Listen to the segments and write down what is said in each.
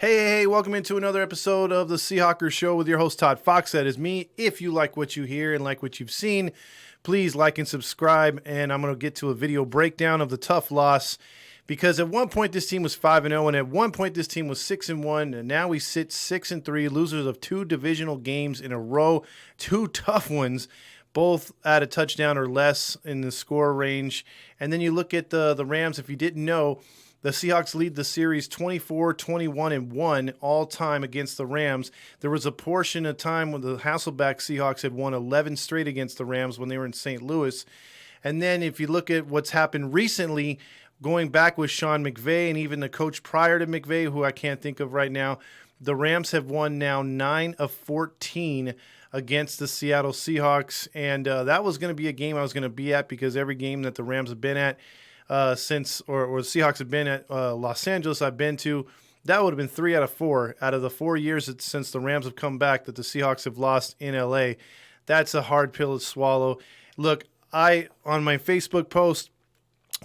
Hey, welcome into another episode of the Seahawkers Show with your host, Todd Fox. That is me. If you like what you hear and like what you've seen, please like and subscribe. And I'm going to get to a video breakdown of the tough loss because at one point this team was 5-0, and at one point this team was 6-1, and now we sit 6-3, losers of two divisional games in a row, two tough ones, both at a touchdown or less in the score range. And then you look at the Rams. If you didn't know, the Seahawks lead the series 24-21-1 all time against the Rams. There was a portion of time when the Hasselbeck Seahawks had won 11 straight against the Rams when they were in St. Louis. And then if you look at what's happened recently, going back with Sean McVay and even the coach prior to McVay, who I can't think of right now, the Rams have won now 9 of 14 against the Seattle Seahawks. And that was going to be a game I was going to be at because every game that the Rams have been at, or the Seahawks have been at Los Angeles, I've been to, that would have been 3 out of 4 out of the 4 years since the Rams have come back that the Seahawks have lost in LA. That's a hard pill to swallow. Look, I, on my Facebook post,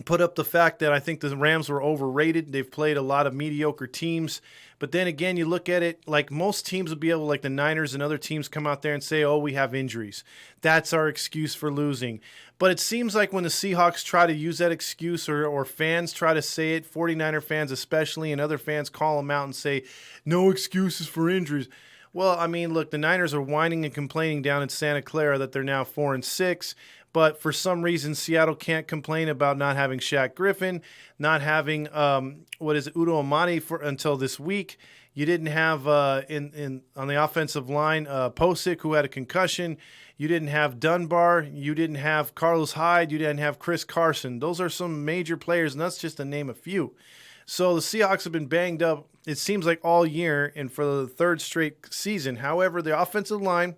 put up the fact that I think the Rams were overrated. They've played a lot of mediocre teams. But then again, you look at it, like most teams would be able, like the Niners and other teams come out there and say, oh, we have injuries. That's our excuse for losing. But it seems like when the Seahawks try to use that excuse or fans try to say it, 49er fans especially, and other fans call them out and say, no excuses for injuries. Well, I mean, look, the Niners are whining and complaining down in Santa Clara that they're now 4-6. But for some reason, Seattle can't complain about not having Shaq Griffin, not having Udo Amadi until this week. You didn't have on the offensive line Posick, who had a concussion. You didn't have Dunbar. You didn't have Carlos Hyde. You didn't have Chris Carson. Those are some major players, and that's just to name a few. So the Seahawks have been banged up, it seems like, all year and for the third straight season. However, the offensive line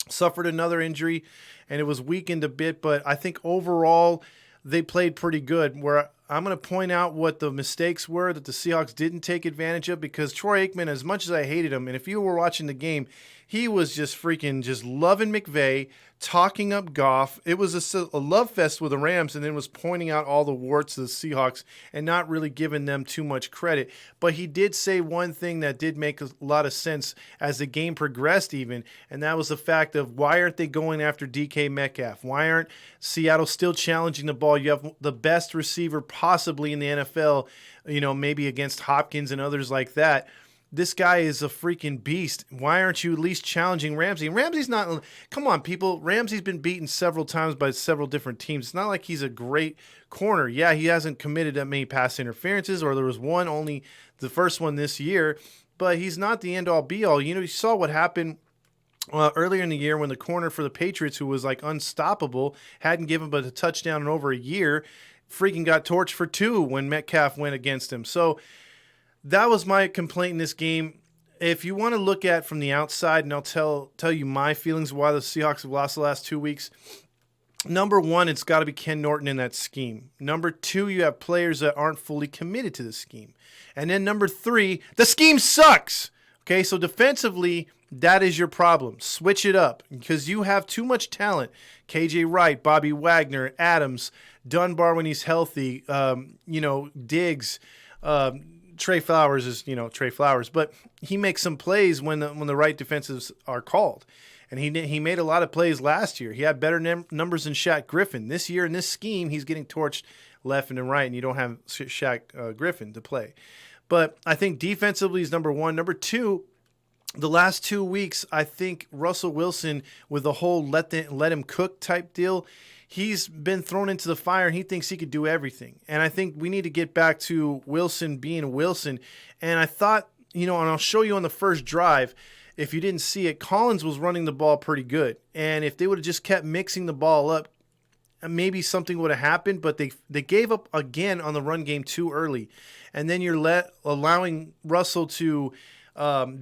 suffered another injury, and it was weakened a bit, but I think overall they played pretty good. Where I'm going to point out what the mistakes were that the Seahawks didn't take advantage of, because Troy Aikman, as much as I hated him, and if you were watching the game, he was just freaking just loving McVay, talking up Goff. It was a love fest with the Rams, and then was pointing out all the warts of the Seahawks and not really giving them too much credit. But he did say one thing that did make a lot of sense as the game progressed even, and that was the fact of why aren't they going after DK Metcalf? Why aren't Seattle still challenging the ball? You have the best receiver possibly in the NFL, maybe against Hopkins and others like that. This guy is a freaking beast. Why aren't you at least challenging Ramsey? And Ramsey's not – come on, people. Ramsey's been beaten several times by several different teams. It's not like he's a great corner. Yeah, he hasn't committed that many pass interferences, or there was one, only the first one this year. But he's not the end-all, be-all. You saw what happened earlier in the year when the corner for the Patriots, who was like unstoppable, hadn't given but a touchdown in over a year, freaking got torched for 2 when Metcalf went against him. So – that was my complaint in this game. If you want to look at from the outside, and I'll tell you my feelings why the Seahawks have lost the last 2 weeks. Number one, it's got to be Ken Norton in that scheme. Number two, you have players that aren't fully committed to the scheme. And then number three, the scheme sucks. Okay, so defensively, that is your problem. Switch it up because you have too much talent. KJ Wright, Bobby Wagner, Adams, Dunbar when he's healthy, Diggs, Trey Flowers is, Trey Flowers, but he makes some plays when the right defenses are called. And he made a lot of plays last year. He had better numbers than Shaq Griffin. This year in this scheme, he's getting torched left and right, and you don't have Shaq Griffin to play. But I think defensively is number one. Number two, the last 2 weeks, I think Russell Wilson, with the whole let him cook type deal, he's been thrown into the fire and he thinks he could do everything. And I think we need to get back to Wilson being Wilson. And I thought, and I'll show you on the first drive, if you didn't see it, Collins was running the ball pretty good. And if they would have just kept mixing the ball up, maybe something would have happened. But they gave up again on the run game too early. And then you're allowing Russell to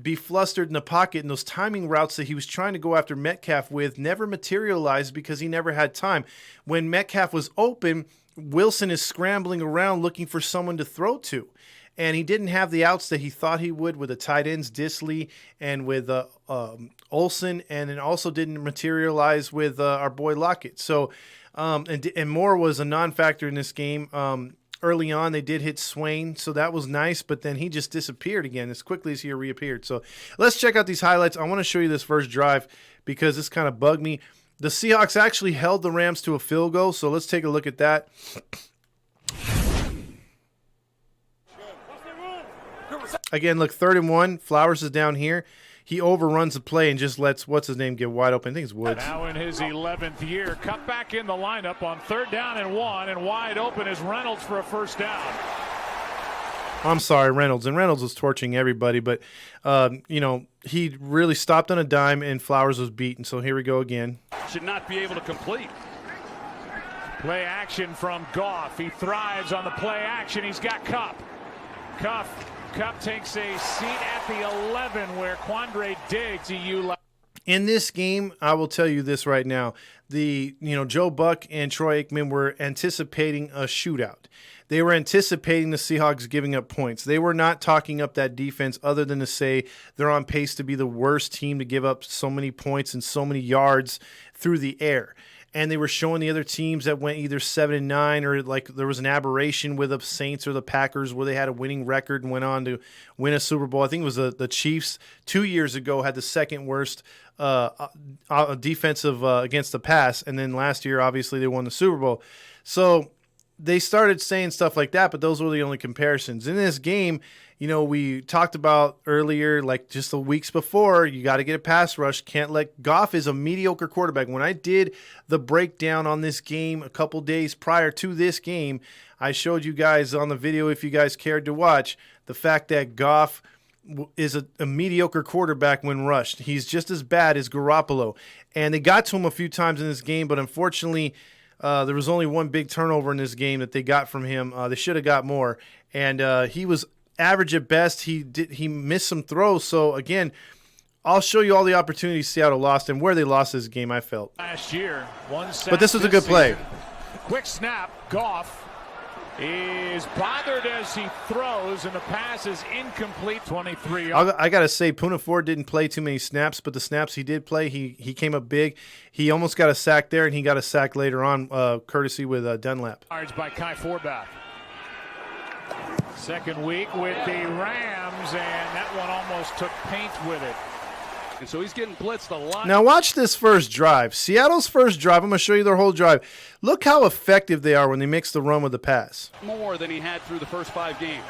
be flustered in the pocket, and those timing routes that he was trying to go after Metcalf with never materialized because he never had time. When Metcalf was open, Wilson is scrambling around looking for someone to throw to. And he didn't have the outs that he thought he would with the tight ends, Disley, and with Olsen, and it also didn't materialize with our boy Lockett. So, and Moore was a non-factor in this game. early on. They did hit Swain, so that was nice, but then he just disappeared again as quickly as he reappeared. So let's check out these highlights. I want to show you this first drive because this kind of bugged me. The Seahawks actually held the Rams to a field goal, so let's take a look at that. Again, look, 3rd and 1. Flowers is down here. He overruns the play and just lets, what's his name, get wide open. I think it's Woods. Now in his 11th year, cut back in the lineup on 3rd down and 1, and wide open is Reynolds for a first down. I'm sorry, Reynolds. And Reynolds was torching everybody, but, you know, he really stopped on a dime, and Flowers was beaten. So here we go again. Should not be able to complete. Play action from Goff. He thrives on the play action. He's got Cup. Cup takes a seat at the 11 where Quandre Diggs, in this game, I will tell you this right now. Joe Buck and Troy Aikman were anticipating a shootout. They were anticipating the Seahawks giving up points. They were not talking up that defense other than to say they're on pace to be the worst team to give up so many points and so many yards through the air. And they were showing the other teams that went either 7-9 or like there was an aberration with the Saints or the Packers where they had a winning record and went on to win a Super Bowl. I think it was the Chiefs 2 years ago had the second worst defensive against the pass. And then last year, obviously, they won the Super Bowl. So they started saying stuff like that, but those were the only comparisons. In this game, you know, we talked about earlier, like just the weeks before, you got to get a pass rush. Can't let Goff is a mediocre quarterback. When I did the breakdown on this game a couple days prior to this game, I showed you guys on the video, if you guys cared to watch, the fact that Goff is a mediocre quarterback when rushed. He's just as bad as Garoppolo. And they got to him a few times in this game, but unfortunately, there was only one big turnover in this game that they got from him. They should have got more. And he was average at best. He missed some throws. So, again, I'll show you all the opportunities Seattle lost and where they lost this game, I felt. Last year, but this was a good play. Quick snap. Goff is bothered as he throws, and the pass is incomplete. 23. I got to say, Poona Ford didn't play too many snaps, but the snaps he did play, he came up big. He almost got a sack there, and he got a sack later on, courtesy with Dunlap. Yards by Kai Forbath. Second week with the Rams, and that one almost took paint with it. And so he's getting blitzed a lot. Now watch this first drive. Seattle's first drive. I'm going to show you their whole drive. Look how effective they are when they mix the run with the pass. More than he had through the first 5 games.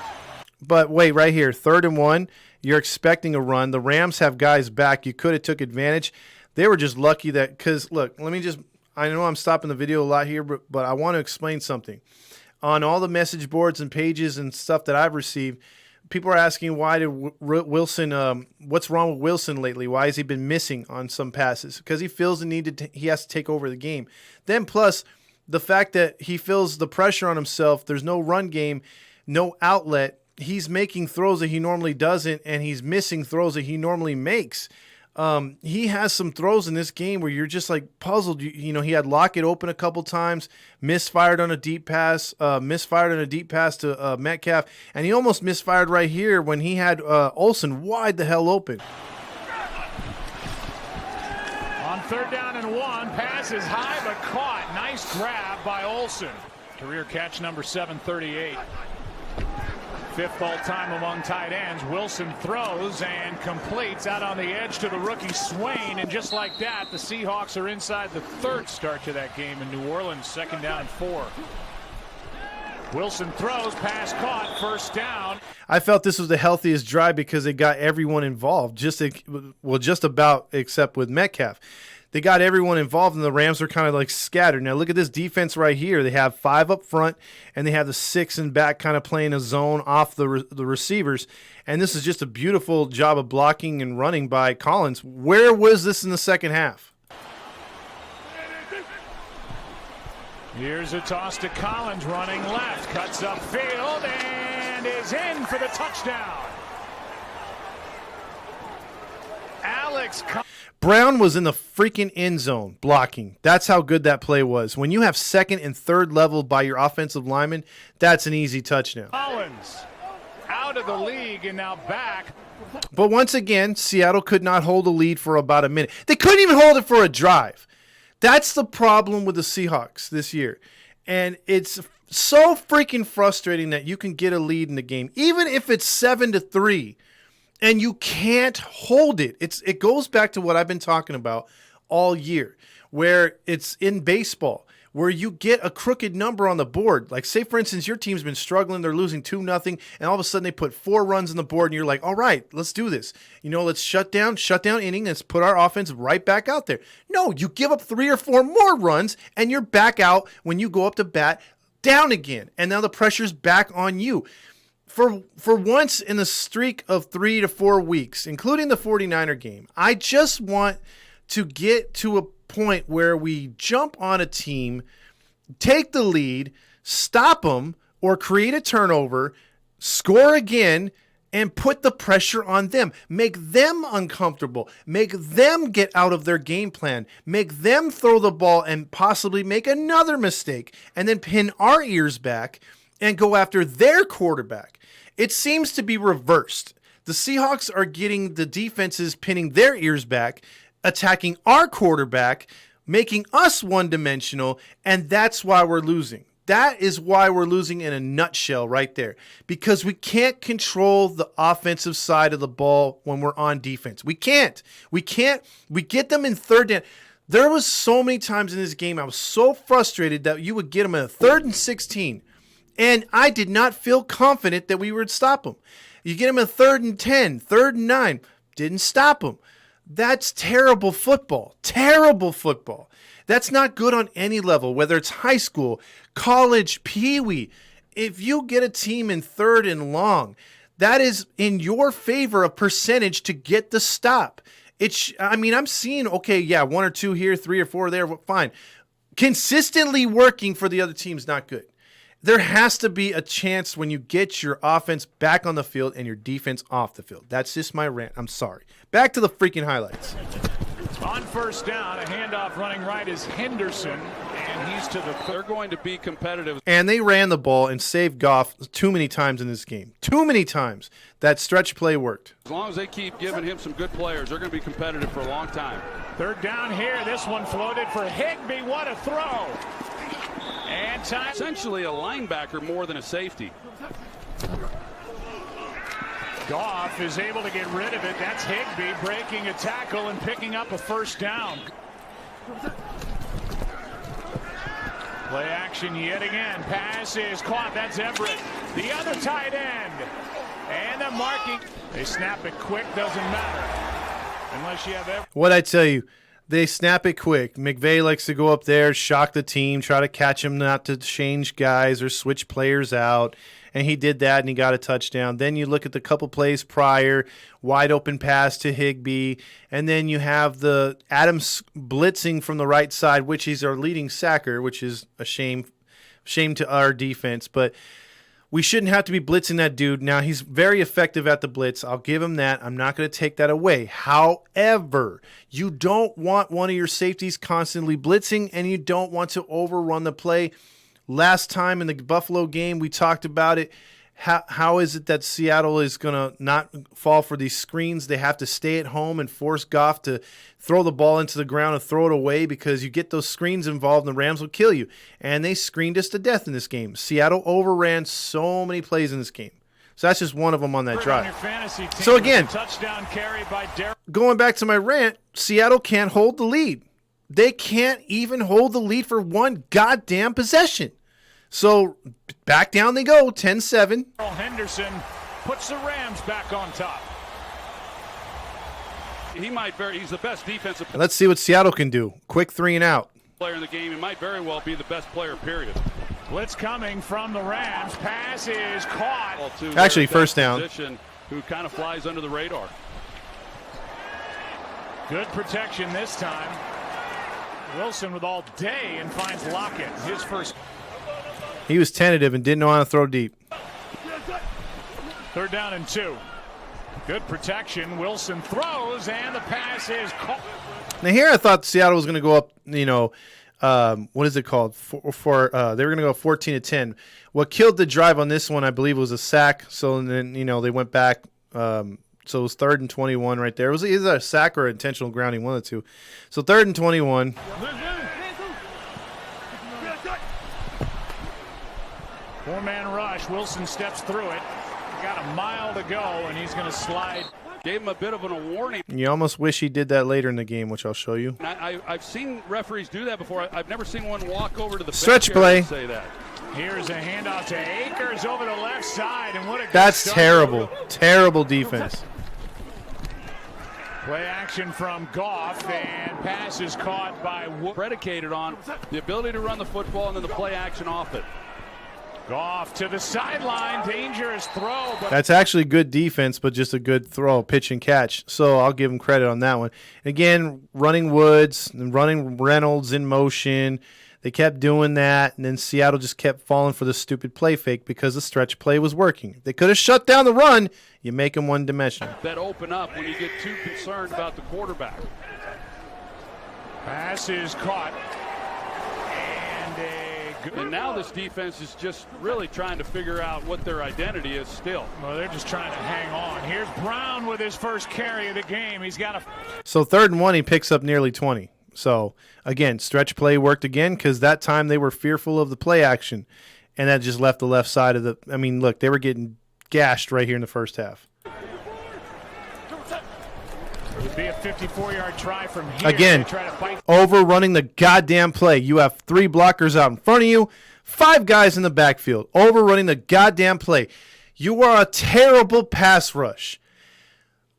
But wait, right here, 3rd and 1. You're expecting a run. The Rams have guys back. You could have took advantage. They were just lucky that, because look, I know I'm stopping the video a lot here, but I want to explain something. On all the message boards and pages and stuff that I've received, people are asking why did Wilson, what's wrong with Wilson lately? Why has he been missing on some passes? Because he feels the need he has to take over the game. Then plus the fact that he feels the pressure on himself. There's no run game, no outlet. He's making throws that he normally doesn't, and he's missing throws that he normally makes. He has some throws in this game where you're just like puzzled. You know, he had Lockett open a couple times, misfired on a deep pass to Metcalf, and he almost misfired right here when he had Olsen wide the hell open. On 3rd down and 1, pass is high but caught. Nice grab by Olsen. Career catch number 738. 5th all-time among tight ends. Wilson throws and completes out on the edge to the rookie Swain, and just like that, the Seahawks are inside the 3rd start to that game in New Orleans. 2nd down and 4. Wilson throws, pass caught, 1st down. I felt this was the healthiest drive because they got everyone involved, just about except with Metcalf. They got everyone involved, and the Rams are kind of like scattered. Now, look at this defense right here. They have 5 up front, and they have the 6 in back kind of playing a zone off the receivers. And this is just a beautiful job of blocking and running by Collins. Where was this in the second half? Here's a toss to Collins running left. Cuts upfield and is in for the touchdown. Brown was in the freaking end zone blocking. That's how good that play was. When you have 2nd and 3rd level by your offensive lineman, that's an easy touchdown. Collins out of the league and now back. But once again, Seattle could not hold a lead for about a minute. They couldn't even hold it for a drive. That's the problem with the Seahawks this year. And it's So freaking frustrating that you can get a lead in the game, even if it's 7-3, and you can't hold it. It goes back to what I've been talking about all year, where it's in baseball, where you get a crooked number on the board. Like, say, for instance, your team's been struggling. They're losing 2-0, and all of a sudden they put 4 runs on the board, and you're like, all right, let's do this. Let's shut down inning. Let's put our offense right back out there. No, you give up 3 or 4 more runs, and you're back out when you go up to bat down again. And now the pressure's back on you. For once in the streak of 3 to 4 weeks, including the 49er game, I just want to get to a point where we jump on a team, take the lead, stop them, or create a turnover, score again, and put the pressure on them. Make them uncomfortable. Make them get out of their game plan. Make them throw the ball and possibly make another mistake, and then pin our ears back and go after their quarterback. It seems to be reversed. The Seahawks are getting the defenses pinning their ears back, attacking our quarterback, making us one-dimensional, and that's why we're losing. That is why we're losing in a nutshell right there, because we can't control the offensive side of the ball when we're on defense. We can't. We get them in third down. There was so many times in this game I was so frustrated that you would get them in a 3rd and 16, and I did not feel confident that we would stop them. You get them in 3rd and 10, 3rd and 9, didn't stop them. That's terrible football. Terrible football. That's not good on any level, whether it's high school, college, peewee. If you get a team in 3rd and long, that is in your favor of percentage to get the stop. I'm seeing, 1 or 2 here, 3 or 4 there, fine. Consistently working for the other team's not good. There has to be a chance when you get your offense back on the field and your defense off the field. That's just my rant. I'm sorry. Back to the freaking highlights. On first down, a handoff running right is Henderson, and he's to the... They're going to be competitive. And they ran the ball and saved Goff too many times in this game. Too many times. That stretch play worked. As long as they keep giving him some good players, they're going to be competitive for a long time. 3rd down here. This one floated for Higbee. What a throw. And time. Essentially a linebacker more than a safety. Goff is able to get rid of it. That's Higbee breaking a tackle and picking up a first down. Play action yet again. Pass is caught. That's Everett. The other tight end. And the marking. They snap it quick. Doesn't matter. Unless you have Everett. What'd I tell you? They snap it quick. McVay likes to go up there, shock the team, try to catch him not to change guys or switch players out. And he did that, and he got a touchdown. Then you look at the couple plays prior, wide open pass to Higbee, and then you have the Adams blitzing from the right side, which he's our leading sacker, which is a shame to our defense. But we shouldn't have to be blitzing that dude. Now, he's very effective at the blitz. I'll give him that. I'm not going to take that away. However, you don't want one of your safeties constantly blitzing, and you don't want to overrun the play. Last time in the Buffalo game, we talked about it. How is it that Seattle is going to not fall for these screens? They have to stay at home and force Goff to throw the ball into the ground and throw it away because you get those screens involved and the Rams will kill you. And they screened us to death in this game. Seattle overran so many plays in this game. So that's just one of them on that drive. So again, going back to my rant, Seattle can't hold the lead. They can't even hold the lead for one goddamn possession. So back down they go, 10-7. Henderson puts the Rams back on top. He's the best defensive Let's see what Seattle can do. Quick 3 and out. player in the game. He might very well be the best player, period. Blitz coming from the Rams. Pass is caught. Actually, first down. Who kind of flies under the radar. Good protection this time. Wilson with all day and finds Lockett. His first. He was tentative and didn't know how to throw deep. 3rd down and 2. Good protection. Wilson throws, and the pass is caught. Now here I thought Seattle was going to go up, what is it called? They were going to go 14-10. What killed the drive on this one, I believe, was a sack. So then, they went back. So it was 3rd and 21 right there. It was either a sack or intentional grounding, one of the two. So 3rd and 21. Four-man rush. Wilson steps through it. Got a mile to go, and he's going to slide. Gave him a bit of a warning. You almost wish he did that later in the game, which I'll show you. I've seen referees do that before. I've never seen one walk over to the stretch bench play. And say that. Here's a handoff to Akers over the left side, and what a good That's start. terrible. Terrible defense. Play action from Goff, and pass is caught by Predicated on the ability to run the football and then the play action off it. Goff to the sideline, dangerous throw. But That's actually good defense, but just a good throw, pitch and catch. So I'll give him credit on that one. Again, running Woods and running Reynolds in motion. They kept doing that, and then Seattle just kept falling for the stupid play fake because the stretch play was working. If they could have shut down the run, you make them one-dimensional. That open up when you get too concerned about the quarterback. pass is caught. And now this defense is just really trying to figure out what their identity is still. Well, they're just trying to hang on. Here's Brown with his first carry of the game. He's got a. So 3rd and 1, he picks up nearly 20. So, again, stretch play worked again because that time they were fearful of the play action, and that just left the left side of the – I mean, look, they were getting gashed right here in the first half. It would be a 54-yard try from here. Again, overrunning the goddamn play. You have 3 blockers out in front of you, 5 guys in the backfield, overrunning the goddamn play. You are a terrible pass rush.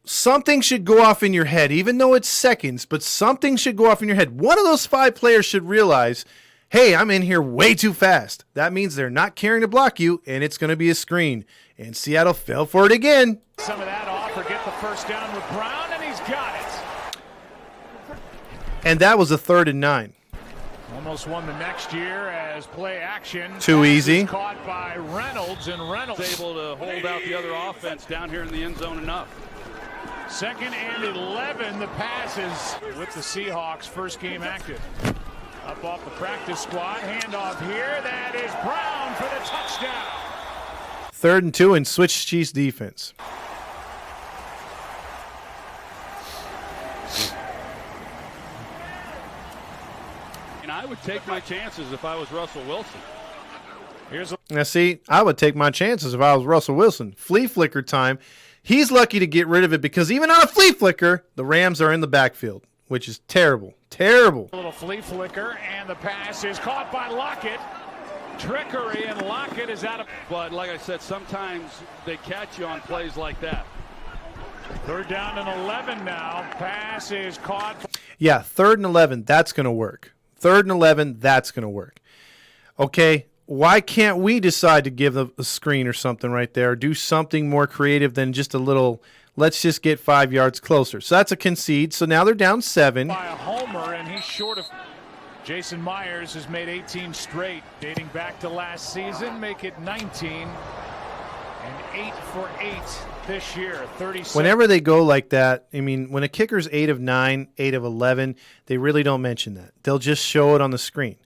Something should go off in your head, even though it's seconds, but something should go off in your head. One of those 5 players should realize, hey, I'm in here way too fast. That means they're not carrying to block you, and it's going to be a screen. And Seattle fell for it again. Some of that off or get the first down with Brown, and he's got it. And that was a 3rd and 9. Almost won the next year as play action. Too easy. Caught by Reynolds, and Reynolds Able to hold out the other offense down here in the end zone enough. 2nd and 11. The pass is with the Seahawks, first game active. Up off the practice squad. Handoff here. That is Brown for the touchdown. 3rd and 2 and switch Chiefs defense. And I would take my chances if I was Russell Wilson. Now, see, I would take my chances if I was Russell Wilson. Flea flicker time. He's lucky to get rid of it because even on a flea flicker, the Rams are in the backfield, which is terrible. Terrible. A little flea flicker, and the pass is caught by Lockett. Trickery, and Lockett is out of. But like I said, sometimes they catch you on plays like that. 3rd down and 11 now. Pass is caught. Yeah, 3rd and 11, that's going to work. 3rd and 11, that's going to work. Okay, why can't we decide to give a screen or something right there, or do something more creative than just a little, let's just get 5 yards closer. So that's a concede. So now they're down 7. By a homer, and he's short of. Jason Myers has made 18 straight, dating back to last season, make it 19, and 8 for 8 this year, 36. Whenever they go like that, I mean, when a kicker's 8 of 9, 8 of 11, they really don't mention that. They'll just show it on the screen.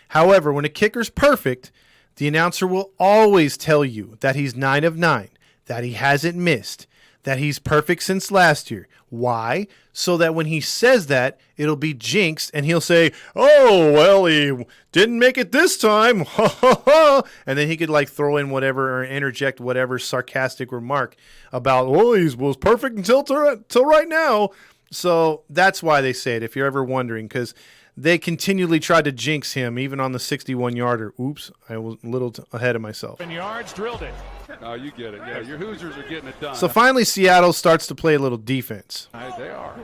However, when a kicker's perfect, the announcer will always tell you that he's 9 of 9, that he hasn't missed, that he's perfect since last year. Why? So that when he says that, it'll be jinxed, and he'll say, oh, well, he didn't make it this time. And then he could like throw in whatever or interject whatever sarcastic remark about, oh, he was perfect until right now. So that's why they say it, if you're ever wondering, because they continually tried to jinx him, even on the 61-yarder. Oops, I was a little ahead of myself. 7 yards, drilled it. Oh, you get it. Yeah, your Hoosiers are getting it done. So finally, Seattle starts to play a little defense. They are.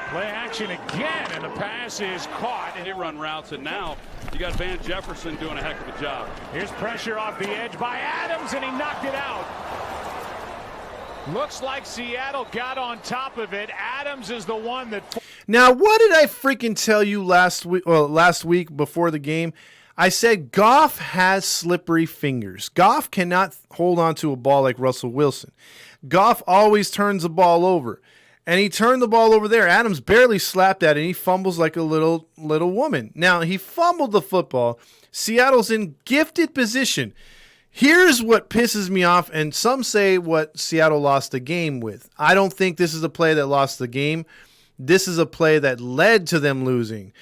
Play action again, and the pass is caught. They run routes, and now you got Van Jefferson doing a heck of a job. Here's pressure off the edge by Adams, and he knocked it out. Looks like Seattle got on top of it. Adams is the one that. Now, what did I freaking tell you last week before the game? I said Goff has slippery fingers. Goff cannot hold on to a ball like Russell Wilson. Goff always turns the ball over. And he turned the ball over there. Adams barely slapped at it, and he fumbles like a little woman. Now, he fumbled the football. Seattle's in gifted position. Here's what pisses me off, and some say what Seattle lost the game with. I don't think this is a play that lost the game. This is a play that led to them losing.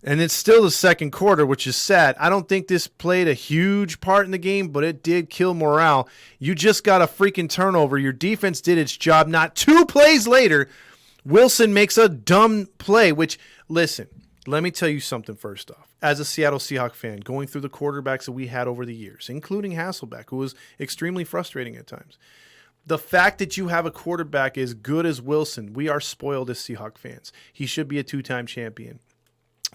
And it's still the second quarter, which is sad. I don't think this played a huge part in the game, but it did kill morale. You just got a freaking turnover. Your defense did its job. Not 2 plays later, Wilson makes a dumb play, which, listen, let me tell you something first off. As a Seattle Seahawks fan, going through the quarterbacks that we had over the years, including Hasselbeck, who was extremely frustrating at times, the fact that you have a quarterback as good as Wilson, we are spoiled as Seahawks fans. He should be a 2-time champion.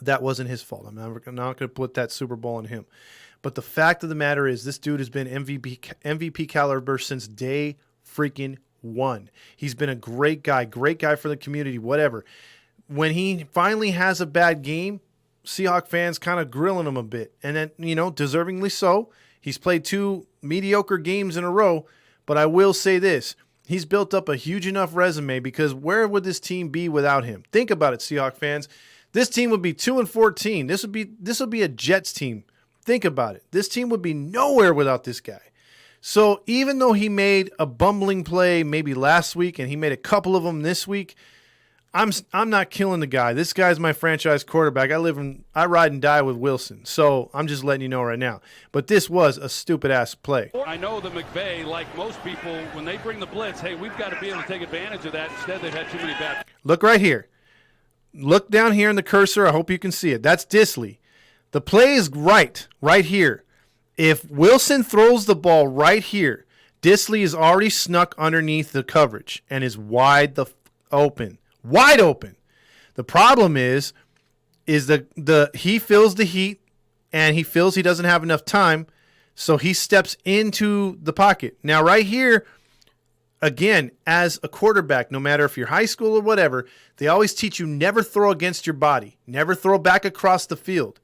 That wasn't his fault. I'm not going to put that Super Bowl on him. But the fact of the matter is this dude has been MVP caliber since day freaking one. He's been a great guy for the community, whatever. When he finally has a bad game, Seahawks fans kind of grilling him a bit. And then, deservingly so. He's played 2 mediocre games in a row. But I will say this. He's built up a huge enough resume because where would this team be without him? Think about it, Seahawks fans. This team would be 2-14. This would be a Jets team. Think about it. This team would be nowhere without this guy. So even though he made a bumbling play maybe last week and he made a couple of them this week, I'm not killing the guy. This guy's my franchise quarterback. I ride and die with Wilson. So I'm just letting you know right now. But this was a stupid-ass play. I know that McVay, like most people, when they bring the blitz, hey, we've got to be able to take advantage of that. Instead, they've had too many bad. Look right here. Look down here in the cursor. I hope you can see it. That's Disley. The play is right here. If Wilson throws the ball right here, Disley is already snuck underneath the coverage and is wide open. Wide open. The problem is he feels the heat and he feels he doesn't have enough time, so he steps into the pocket. Now right here, again, as a quarterback, no matter if you're high school or whatever, they always teach you never throw against your body. Never throw back across the field.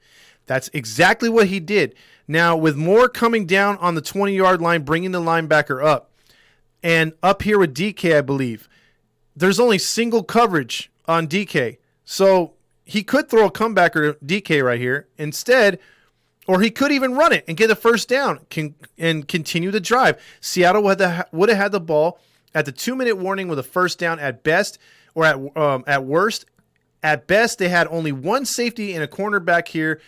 That's exactly what he did. Now, with Moore coming down on the 20-yard line, bringing the linebacker up, and up here with DK, I believe, there's only single coverage on DK. So he could throw a comebacker to DK right here instead, or he could even run it and get a first down and continue the drive. Seattle would have had the ball at the 2-minute warning with a first down at best, or at worst. At best, they had only one safety and a cornerback here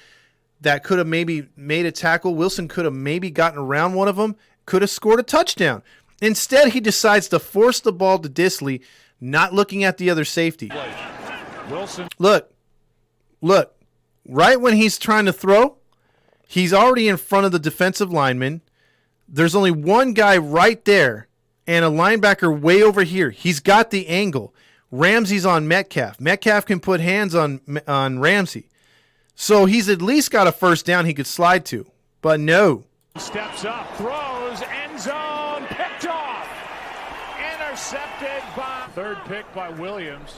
that could have maybe made a tackle. Wilson could have maybe gotten around one of them, could have scored a touchdown. Instead, he decides to force the ball to Disley, not looking at the other safety. Wilson. Look. Right when he's trying to throw, he's already in front of the defensive lineman. There's only one guy right there and a linebacker way over here. He's got the angle. Ramsey's on Metcalf. Metcalf can put hands on Ramsey. So he's at least got a first down he could slide to. But no. Steps up, throws, end zone, picked off. Intercepted by third pick by Williams.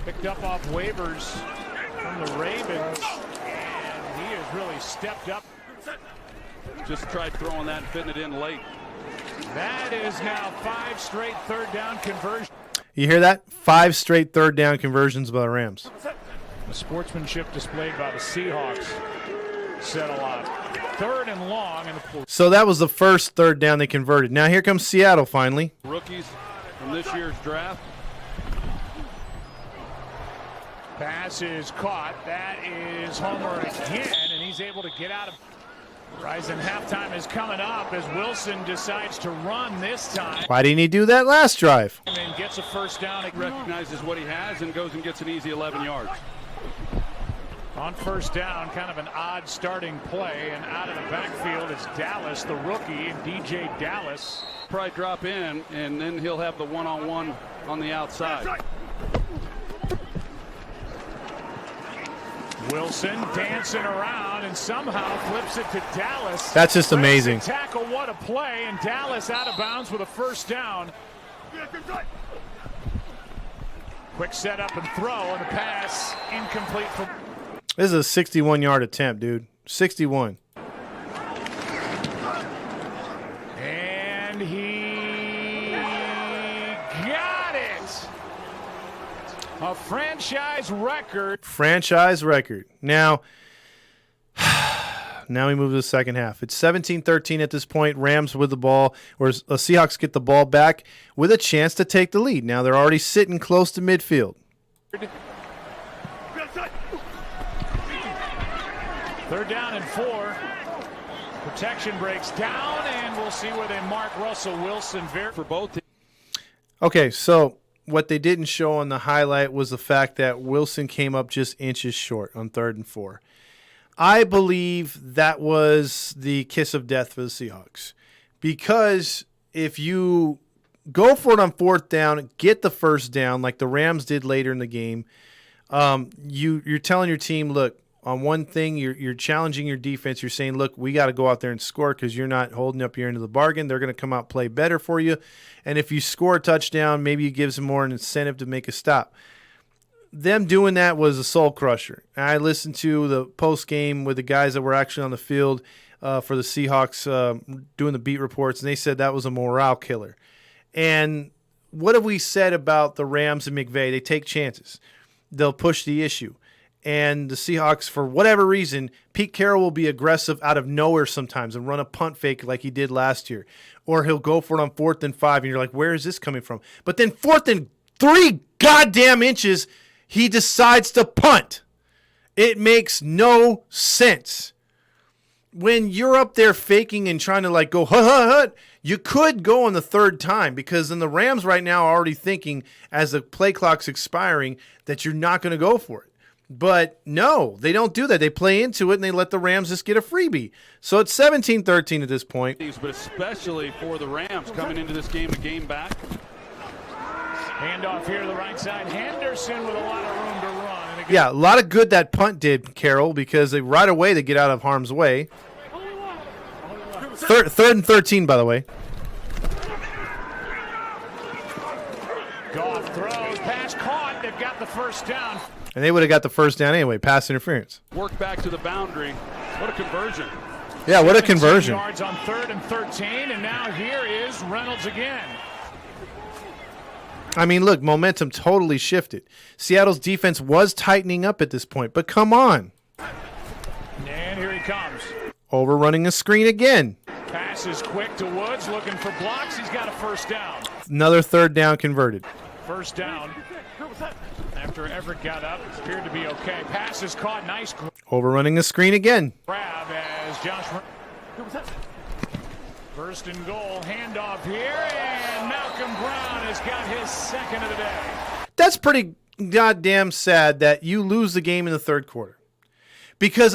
Picked up off waivers from the Ravens. And he has really stepped up. Just tried throwing that and fitting it in late. That is now 5 straight third down conversions. You hear that? 5 straight third down conversions by the Rams. The sportsmanship displayed by the Seahawks said a lot. 3rd and long. So that was the first third down they converted. Now here comes Seattle finally. Rookies from this year's draft. Pass is caught. That is Homer again, and he's able to get out of. Rising halftime is coming up as Wilson decides to run this time. Why didn't he do that last drive? And then gets a first down. He recognizes what he has and goes and gets an easy 11 yards. On first down, kind of an odd starting play, and out of the backfield is Dallas, the rookie, DJ Dallas. Probably drop in, and then he'll have the one-on-one on the outside. Wilson dancing around and somehow flips it to Dallas. That's just amazing. Tackle, what a play, and Dallas out of bounds with a first down. Quick setup and throw, and the pass incomplete. This is a 61-yard attempt, dude. 61. And he got it. A franchise record. Franchise record. Now we move to the second half. It's 17-13 at this point. Rams with the ball, or Seahawks get the ball back with a chance to take the lead. Now they're already sitting close to midfield. 3rd down and 4. Protection breaks down, and we'll see where they mark Russell Wilson For both teams. Okay, so what they didn't show on the highlight was the fact that Wilson came up just inches short on 3rd and 4. I believe that was the kiss of death for the Seahawks, because if you go for it on 4th down, get the 1st down like the Rams did later in the game, you're telling your team, look, on one thing, you're challenging your defense. You're saying, look, we got to go out there and score because you're not holding up your end of the bargain. They're going to come out play better for you. And if you score a touchdown, maybe it gives them more an incentive to make a stop. Them doing that was a soul crusher. I listened to the post game with the guys that were actually on the field for the Seahawks doing the beat reports, and they said that was a morale killer. And what have we said about the Rams and McVay? They take chances. They'll push the issue. And the Seahawks, for whatever reason, Pete Carroll will be aggressive out of nowhere sometimes and run a punt fake like he did last year. Or he'll go for it on 4th and 5, and you're like, where is this coming from? But then 4th and 3 goddamn inches, he decides to punt. It makes no sense. When you're up there faking and trying to like go, you could go on the 3rd time, because then the Rams right now are already thinking as the play clock's expiring that you're not going to go for it. But no, they don't do that. They play into it, and they let the Rams just get a freebie. So it's 17-13 at this point. But especially for the Rams coming into this game, a game back. Handoff here to the right side. Henderson with a lot of room to run. And again, Yeah, a lot of good that punt did, Carroll, because right away they get out of harm's way. 3rd and 13, by the way. Goff throws, pass caught. They've got the 1st down. And they would have got the 1st down anyway, pass interference. Work back to the boundary. What a conversion. Yeah, what a 17 conversion. yards on 3rd and 13, and now here is Reynolds again. I mean, look, momentum totally shifted. Seattle's defense was tightening up at this point, but come on. And here he comes. Overrunning a screen again. Pass is quick to Woods, looking for blocks. He's got a 1st down. Another 3rd down converted. 1st down. After Everett got up, it appeared to be okay. Pass is caught. Nice Overrunning a screen again. grab as Josh. 1st and goal. Handoff here, and Malcolm Brown has got his 2nd of the day. That's pretty goddamn sad that you lose the game in the 3rd quarter. Because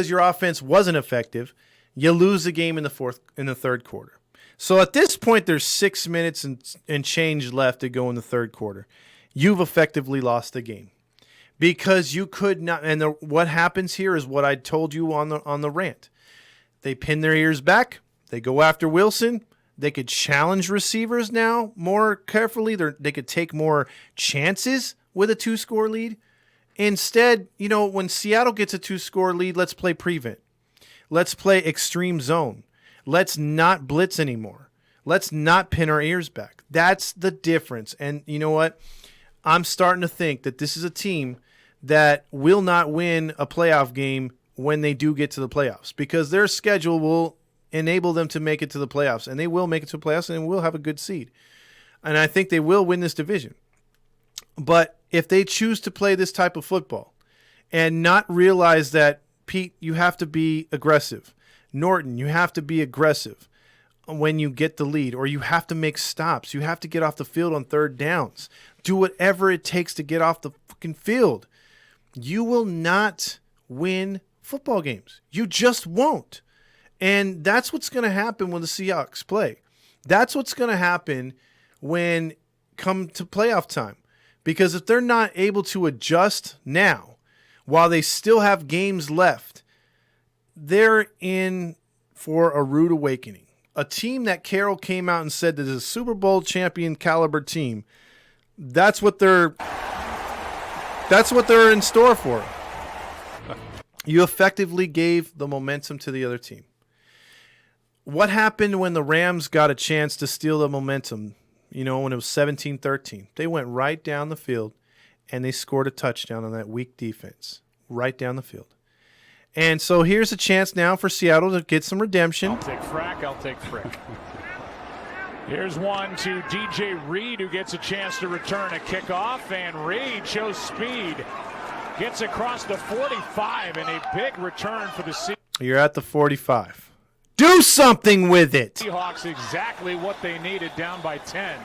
your offense wasn't effective, you lose the game in the 3rd quarter. So at this point, there's 6 minutes and change left to go in the 3rd quarter. You've effectively lost the game because you could not. And what happens here is what I told you on the rant. They pin their ears back. They go after Wilson. They could challenge receivers now more carefully. They could take more chances with a 2-score lead. Instead, when Seattle gets a 2-score lead, let's play prevent. Let's play extreme zone. Let's not blitz anymore. Let's not pin our ears back. That's the difference. And you know what? I'm starting to think that this is a team that will not win a playoff game when they do get to the playoffs, because their schedule will enable them to make it to the playoffs, and they will make it to the playoffs and will have a good seed. And I think they will win this division. But if they choose to play this type of football and not realize that, Pete, you have to be aggressive. Norton, you have to be aggressive when you get the lead, or you have to make stops. You have to get off the field on 3rd downs. Do whatever it takes to get off the fucking field. You will not win football games. You just won't. And that's what's going to happen when the Seahawks play. That's what's going to happen when come to playoff time. Because if they're not able to adjust now, while they still have games left, they're in for a rude awakening. A team that Carroll came out and said that is a Super Bowl champion caliber team, that's what they're in store for. You effectively gave the momentum to the other team. What happened when the Rams got a chance to steal the momentum, when it was 17-13? They went right down the field, and they scored a touchdown on that weak defense. Right down the field. And so here's a chance now for Seattle to get some redemption. I'll take Frack. I'll take Frick. Here's one to DJ Reed, who gets a chance to return a kickoff, and Reed shows speed. Gets across the 45 and a big return for the Seahawks. You're at the 45. Do something with it. Seahawks exactly what they needed, down by 10.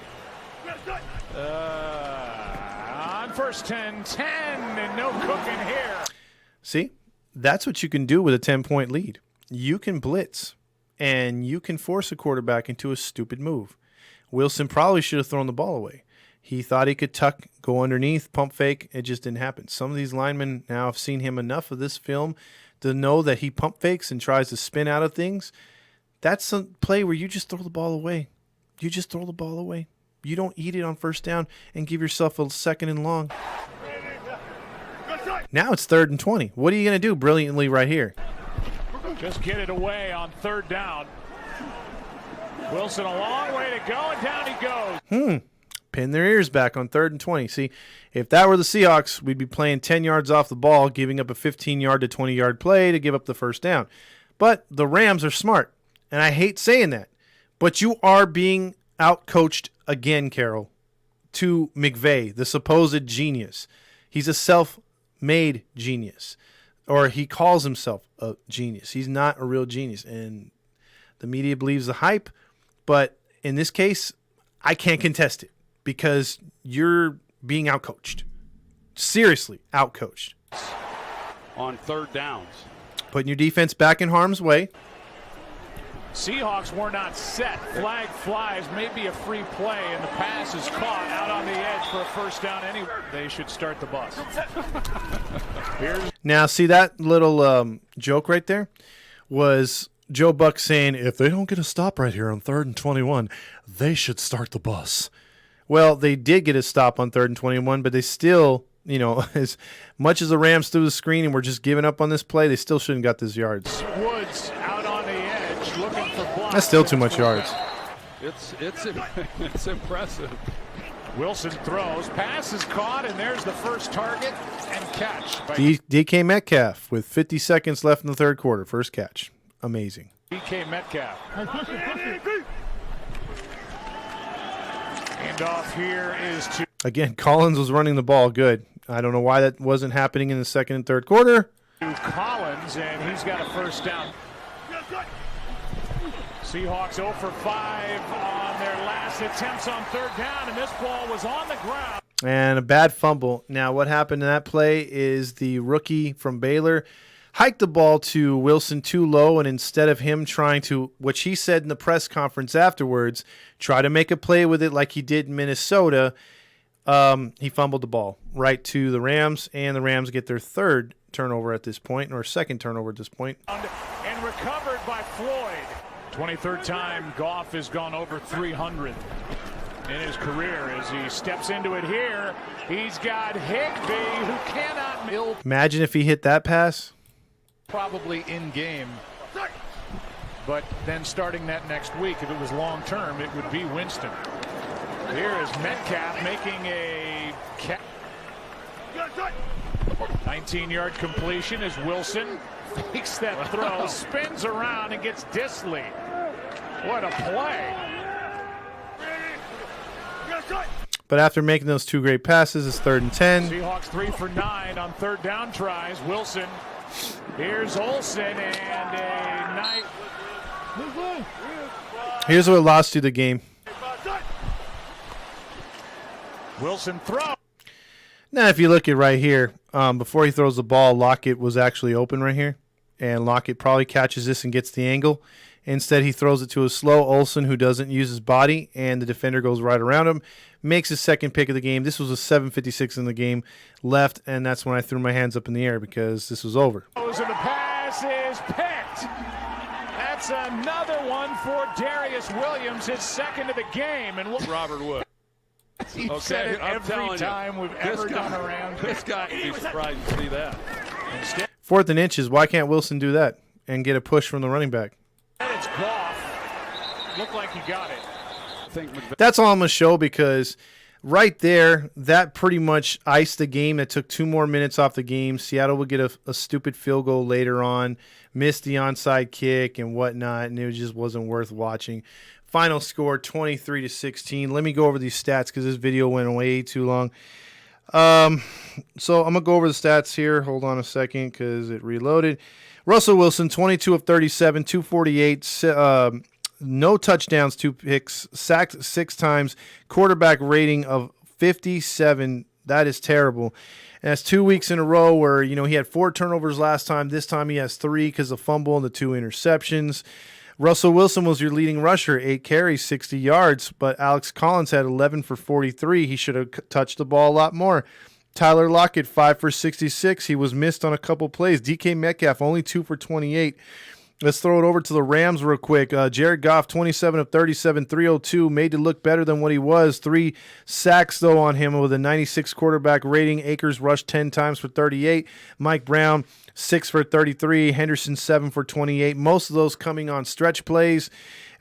On first 10, 10, and no cooking here. See, that's what you can do with a 10-point lead. You can blitz, and you can force a quarterback into a stupid move. Wilson probably should have thrown the ball away. He thought he could tuck, go underneath, pump fake. It just didn't happen. Some of these linemen now have seen him enough of this film to know that he pump fakes and tries to spin out of things. That's a play where you just throw the ball away. You just throw the ball away. You don't eat it on first down and give yourself a second and long. Now it's 3rd and 20. What are you going to do brilliantly right here? Just get it away on 3rd down. Wilson a long way to go, and down he goes. Pin their ears back on 3rd and 20. See, if that were the Seahawks, we'd be playing 10 yards off the ball, giving up a 15-yard to 20-yard play to give up the first down. But the Rams are smart, and I hate saying that. But you are being out-coached again, Carol, to McVay, the supposed genius. He's a self-made genius, or he calls himself a genius. He's not a real genius, and the media believes the hype. But in this case, I can't contest it because you're being outcoached. Seriously, outcoached. On 3rd downs. Putting your defense back in harm's way. Seahawks were not set. Flag flies, maybe a free play, and the pass is caught out on the edge for a first down anyway. They should start the bus. Now, see that little joke right there was Joe Buck saying, if they don't get a stop right here on 3rd and 21, they should start the bus. Well, they did get a stop on 3rd and 21, but they still, you know, as much as the Rams threw the screen and were just giving up on this play, they still shouldn't got this yards. Woods out on the edge looking for blocks. That's still too much yards. It's impressive. Wilson throws, pass is caught, and there's the first target and catch. DK Metcalf with 50 seconds left in the 3rd quarter. First catch. Amazing. DK Metcalf. And off here is to... Again, Collins was running the ball good. I don't know why that wasn't happening in the 2nd and 3rd quarter. Collins, and he's got a first down. Seahawks 0 for 5 on their last attempts on 3rd down, and this ball was on the ground. And a bad fumble. Now, what happened in that play is the rookie from Baylor hiked the ball to Wilson too low, and instead of him trying to, which he said in the press conference afterwards, try to make a play with it like he did in Minnesota, he fumbled the ball right to the Rams, and the Rams get their 3rd turnover at this point, or 2nd turnover at this point. And recovered by Floyd. 23rd time Goff has gone over 300 in his career. As he steps into it here, he's got Higbee, who cannot mill. Imagine if he hit that pass. Probably in game, but then starting that next week, if it was long term, it would be Winston. Here is Metcalf making a 19-yard completion as Wilson fakes that throw, spins around and gets Disley. What a play. But after making those 2 great passes, it's 3rd and 10. Seahawks 3 for 9 on 3rd down tries. Wilson. Here's Olsen and a night. Here's what lost you the game. Wilson throw. Now, if you look at right here, before he throws the ball, Lockett was actually open right here. And Lockett probably catches this and gets the angle. Instead, he throws it to a slow Olsen who doesn't use his body, and the defender goes right around him, makes his 2nd pick of the game. This was a 7:56 in the game left, and that's when I threw my hands up in the air because this was over. And the pass is picked. That's another one for Darius Williams, his 2nd of the game. And Robert Wood. He said it every time we've ever done around. This guy would be surprised to see that. Instead, 4th and inches. Why can't Wilson do that and get a push from the running back? it's Goff. Looked like he got it. That's all I'm going to show because right there, that pretty much iced the game. That took 2 more minutes off the game. Seattle would get a stupid field goal later on, missed the onside kick and whatnot, and it just wasn't worth watching. Final score, 23-16. Let me go over these stats because this video went way too long. So I'm going to go over the stats here. Hold on a second because it reloaded. Russell Wilson, 22 of 37, 248, no touchdowns, 2 picks, sacked 6 times, quarterback rating of 57. That is terrible. And that's 2 weeks in a row where, he had 4 turnovers last time. This time he has 3 because of fumble and the 2 interceptions. Russell Wilson was your leading rusher, 8 carries, 60 yards, but Alex Collins had 11 for 43. He should have touched the ball a lot more. Tyler Lockett, 5 for 66. He was missed on a couple plays. DK Metcalf, only 2 for 28. Let's throw it over to the Rams real quick. Jared Goff, 27 of 37, 302, made to look better than what he was. 3 sacks, though, on him with a 96 quarterback rating. Akers rushed 10 times for 38. Mike Brown, 6 for 33. Henderson, 7 for 28. Most of those coming on stretch plays.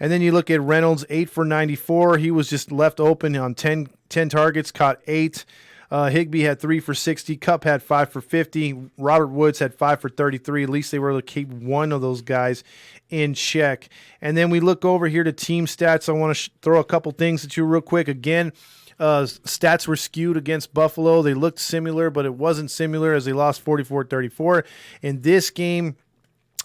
And then you look at Reynolds, 8 for 94. He was just left open on 10 targets, caught 8. Higbee had 3 for 60. Kupp had 5 for 50. Robert Woods had 5 for 33. At least they were able to keep one of those guys in check. And then we look over here to team stats. I want to throw a couple things at you real quick. Again, stats were skewed against Buffalo. They looked similar, but it wasn't similar as they lost 44-34. In this game,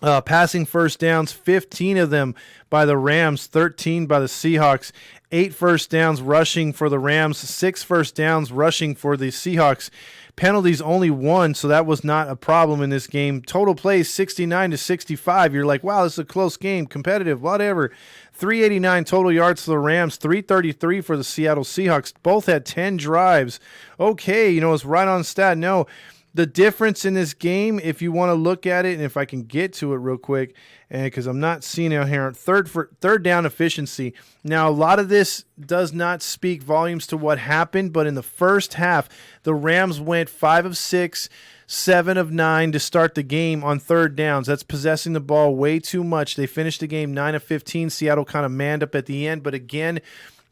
passing first downs, 15 of them by the Rams, 13 by the Seahawks. 8 first downs rushing for the Rams, 6 first downs rushing for the Seahawks. Penalties only 1, so that was not a problem in this game. Total plays 69-65. You're like, wow, this is a close game, competitive, whatever. 389 total yards for the Rams, 333 for the Seattle Seahawks. Both had 10 drives. Okay, it's right on stat. No. The difference in this game, if you want to look at it, and if I can get to it real quick, because I'm not seeing it here, third down efficiency. Now, a lot of this does not speak volumes to what happened, but in the first half, the Rams went 5 of 6, 7 of 9 to start the game on third downs. That's possessing the ball way too much. They finished the game 9 of 15. Seattle kind of manned up at the end, but again,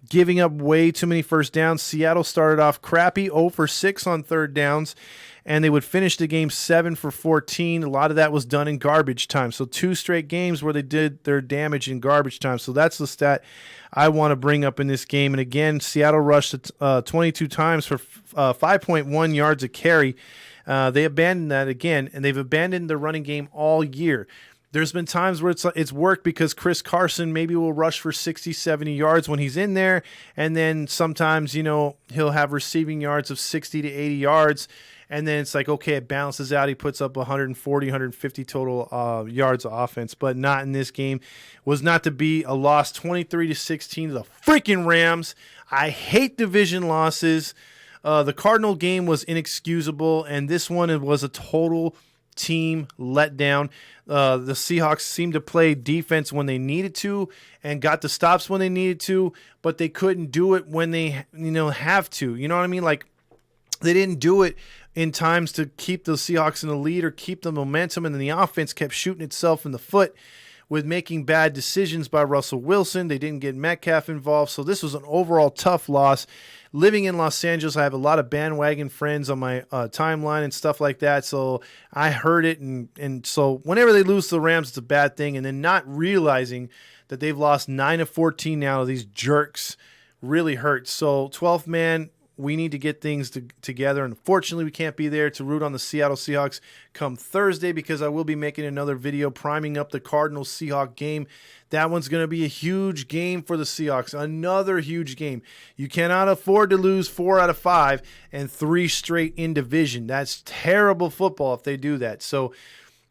giving up way too many first downs. Seattle started off crappy, 0 for 6 on third downs, and they would finish the game 7 for 14. A lot of that was done in garbage time. So 2 straight games where they did their damage in garbage time. So that's the stat I want to bring up in this game. And again, Seattle rushed 22 times for 5.1 yards a carry. They abandoned that again, and they've abandoned the running game all year. There's been times where it's worked because Chris Carson maybe will rush for 60, 70 yards when he's in there, and then sometimes, he'll have receiving yards of 60 to 80 yards, and then it's like, okay, it balances out. He puts up 140, 150 total yards of offense, but not in this game. Was not to be. A loss 23-16 to the freaking Rams. I hate division losses. The Cardinal game was inexcusable, and this one, it was a total team letdown. The Seahawks seemed to play defense when they needed to and got the stops when they needed to, but they couldn't do it when they have to. You know what I mean? Like, they didn't do it in times to keep the Seahawks in the lead or keep the momentum, and then the offense kept shooting itself in the foot with making bad decisions by Russell Wilson. They didn't get Metcalf involved, so this was an overall tough loss. Living in Los Angeles, I have a lot of bandwagon friends on my timeline and stuff like that, so I heard it, and so whenever they lose to the Rams, it's a bad thing, and then not realizing that they've lost 9 of 14 now to these jerks really hurts. So 12th man, we need to get things together. Unfortunately, we can't be there to root on the Seattle Seahawks come Thursday because I will be making another video priming up the Cardinals-Seahawks game. That one's going to be a huge game for the Seahawks, another huge game. You cannot afford to lose 4 out of 5 and 3 straight in division. That's terrible football if they do that. So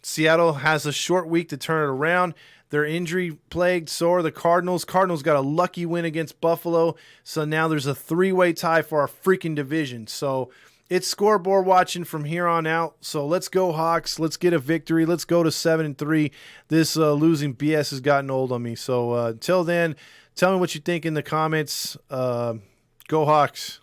Seattle has a short week to turn it around. They're injury-plagued, so are the Cardinals. Cardinals got a lucky win against Buffalo, so now there's a 3-way tie for our freaking division. So it's scoreboard watching from here on out. So let's go, Hawks. Let's get a victory. Let's go to 7-3. This losing BS has gotten old on me. So until then, tell me what you think in the comments. Go Hawks.